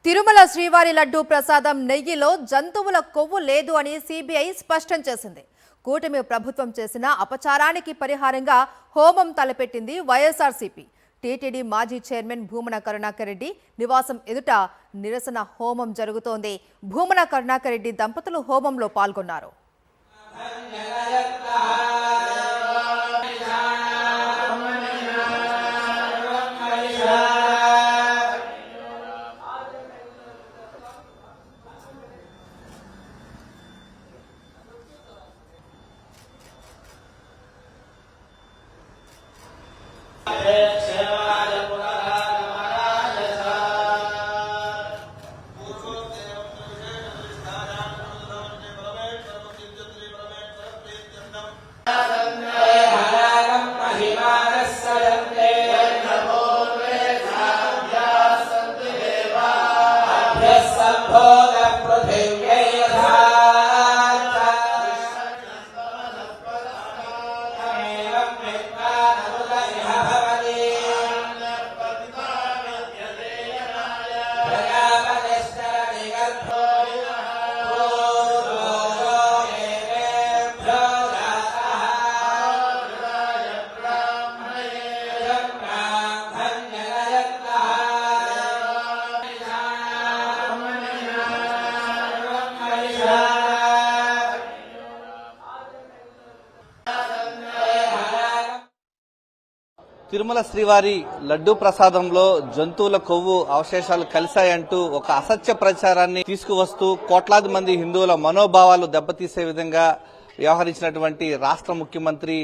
తిరుమల శ్రీవారి లడ్డూ ప్రసాదం నెయ్యిలో జంతువుల కొవ్వు లేదు అని సిబిఐ స్పష్టం చేసింది. కూటమి ప్రభుత్వం చేసిన అపచారానికి పరిహారంగా హోమం తలపెట్టింది వైఎస్ఆర్సీపీ. టీటీడీ మాజీ చైర్మన్ భూమన కరుణాకర్ రెడ్డి నివాసం ఎదుట నిరసన హోమం జరుగుతోంది. భూమన కరుణాకర్ రెడ్డి దంపతులు హోమంలో పాల్గొన్నారు. తిరుమల శ్రీవారి లడ్డూ ప్రసాదంలో జంతువుల కొవ్వు అవశేషాలు కలిశాయంటూ ఒక అసత్య ప్రచారాన్ని తీసుకువస్తూ కోట్లాది మంది హిందువుల మనోభావాలు దెబ్బతీసే విధంగా వ్యవహరించినటువంటి రాష్ట్ర ముఖ్యమంత్రి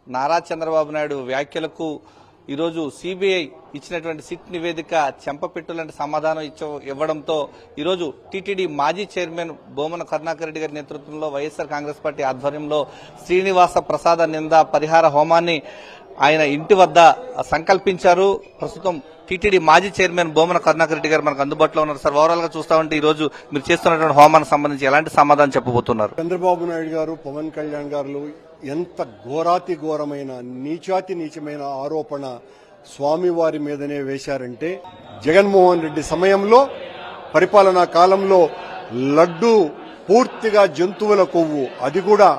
నారా చంద్రబాబు నాయుడు వ్యాఖ్యలకు ఈరోజు సిబిఐ ఇచ్చినటువంటి సిట్ నివేదిక చెంపపెట్టులాంటి సమాధానం ఇవ్వడంతో ఈరోజు టీటీడీ మాజీ చైర్మన్ భూమన కరుణాకర్ రెడ్డి గారి నేతృత్వంలో వైఎస్ఆర్ కాంగ్రెస్ పార్టీ ఆధ్వర్యంలో శ్రీనివాస ప్రసాద నింద పరిహార హోమాన్ని ఆయన ఇంటి వద్ద సంకల్పించారు. ప్రస్తుతం టీటీడీ మాజీ చైర్మన్ భూమన కరుణాకర్ రెడ్డి గారు మనకు అందుబాటులో ఉన్నారు. సార్, ఓవరాల్ గా చూస్తా ఉంటే ఈ రోజు మీరు చేస్తున్నటువంటి హోమానికి సంబంధించి ఎలాంటి సమాధానం చెప్పబోతున్నారు? చంద్రబాబు నాయుడు గారు, పవన్ కళ్యాణ్ గారు ఎంత ఘోరాతి ఘోరమైన నీచాతి నీచమైన ఆరోపణ స్వామివారి మీదనే వేశారంటే, జగన్మోహన్ రెడ్డి సమయంలో పరిపాలనా కాలంలో లడ్డు పూర్తిగా జంతువుల కొవ్వు, అది కూడా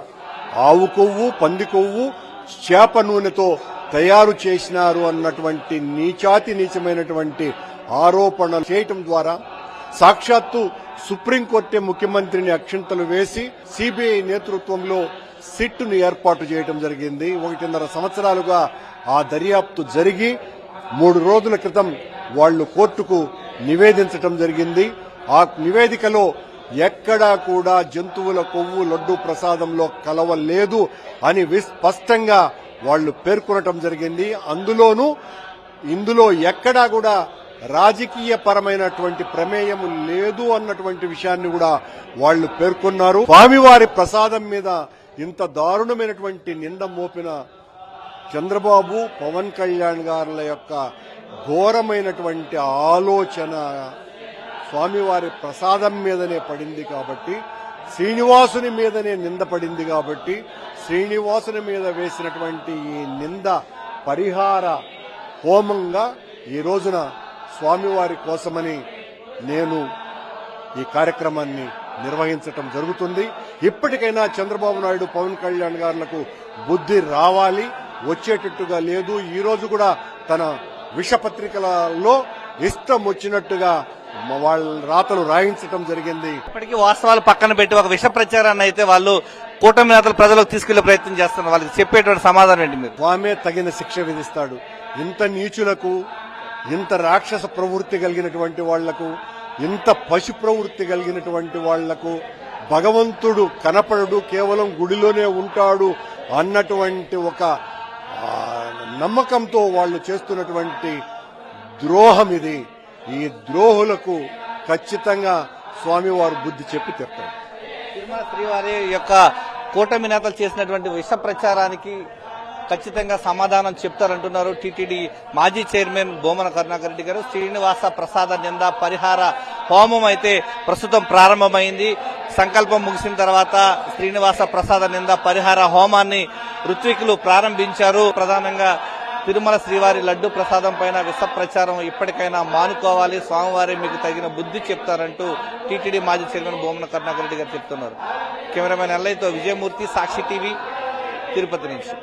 ఆవు కొవ్వు, పంది కొవ్వు, చేప నూనెతో తయారు చేసినారు అన్నటువంటి నీచాతి నీచమైనటువంటి ఆరోపణలు చేయటం ద్వారా సాక్షాత్తు సుప్రీంకోర్టే ముఖ్యమంత్రిని అక్షింతలు వేసి సిబిఐ నేతృత్వంలో సిట్ను ఏర్పాటు చేయడం జరిగింది. 1.5 సంవత్సరాలుగా ఆ దర్యాప్తు జరిగి 3 రోజుల క్రితం వాళ్లు కోర్టుకు నివేదించడం జరిగింది. ఆ నివేదికలో ఎక్కడా కూడా జంతువుల కొవ్వు లడ్డూ ప్రసాదంలో కలవలేదు అని స్పష్టంగా వాళ్లు పేర్కొనటం జరిగింది. ఇందులో ఎక్కడా కూడా రాజకీయ పరమైనటువంటి ప్రమేయం లేదు అన్నటువంటి విషయాన్ని కూడా వాళ్లు పేర్కొన్నారు. స్వామివారి ప్రసాదం మీద ఇంత దారుణమైనటువంటి నింద మోపిన చంద్రబాబు, పవన్ కళ్యాణ్ గారుల యొక్క ఘోరమైనటువంటి ఆలోచన స్వామివారి ప్రసాదం మీదనే పడింది కాబట్టి, శ్రీనివాసుని మీదనే నింద పడింది కాబట్టి, శ్రీనివాసుని మీద వేసినటువంటి ఈ నింద పరిహార హోమంగా ఈ రోజున స్వామివారి కోసమని నేను ఈ కార్యక్రమాన్ని నిర్వహించటం జరుగుతుంది. ఇప్పటికైనా చంద్రబాబు నాయుడు, పవన్ కళ్యాణ్ గారులకు బుద్ధి రావాలి, వచ్చేటట్టుగా లేదు. ఈ రోజు కూడా తన విషపత్రికలలో ఇష్టం వచ్చినట్టుగా వాళ్ళ రాతలు రాయించడం జరిగింది. ఇప్పటికీ వాస్తవాలు పక్కన పెట్టి ఒక విష ప్రచారాన్ని అయితే వాళ్ళు కూటమి నేతలు ప్రజలకు తీసుకెళ్లే ప్రయత్నం చేస్తున్నారు. వాళ్ళకి చెప్పేటువంటి సమాధానం ఏంటి? మీరు స్వామే తగిన శిక్ష విధిస్తాడు. ఇంత నీచులకు, ఇంత రాక్షస ప్రవృత్తి కలిగినటువంటి వాళ్లకు, ఇంత పశు ప్రవృత్తి కలిగినటువంటి వాళ్లకు భగవంతుడు కనపడడు, కేవలం గుడిలోనే ఉంటాడు అన్నటువంటి ఒక నమ్మకంతో వాళ్ళు చేస్తున్నటువంటి ద్రోహం ఇది. ఈ ద్రోహులకు ఖచ్చితంగా స్వామివారు బుద్ధి చెప్పి చెప్తారు. తిరుమల శ్రీవారి యొక్క కూటమి నేతలు చేసినటువంటి విష ప్రచారానికి ఖచ్చితంగా సమాధానం చెప్తారంటున్నారు టీటీడీ మాజీ చైర్మన్ భూమన కరుణాకర్ రెడ్డి గారు. శ్రీనివాస ప్రసాద నింద పరిహార హోమం అయితే ప్రస్తుతం ప్రారంభమైంది. సంకల్పం ముగిసిన తర్వాత శ్రీనివాస ప్రసాద నింద పరిహార హోమాన్ని ఋత్వికులు ప్రారంభించారు. ప్రధానంగా తిరుమల శ్రీవారి లడ్డు ప్రసాదం పైన విష ప్రచారం ఇప్పటికైనా మానుకోవాలి, స్వామివారి మీకు తగిన బుద్ధి చెప్తారంటూ టీటీడీ మాజీ చైర్మన్ భూమన కరుణాకర్ రెడ్డి గారు చెప్తున్నారు. కెమెరామెన్ ఎల్ఐతో విజయమూర్తి, సాక్షి టీవీ, తిరుపతి నుంచి.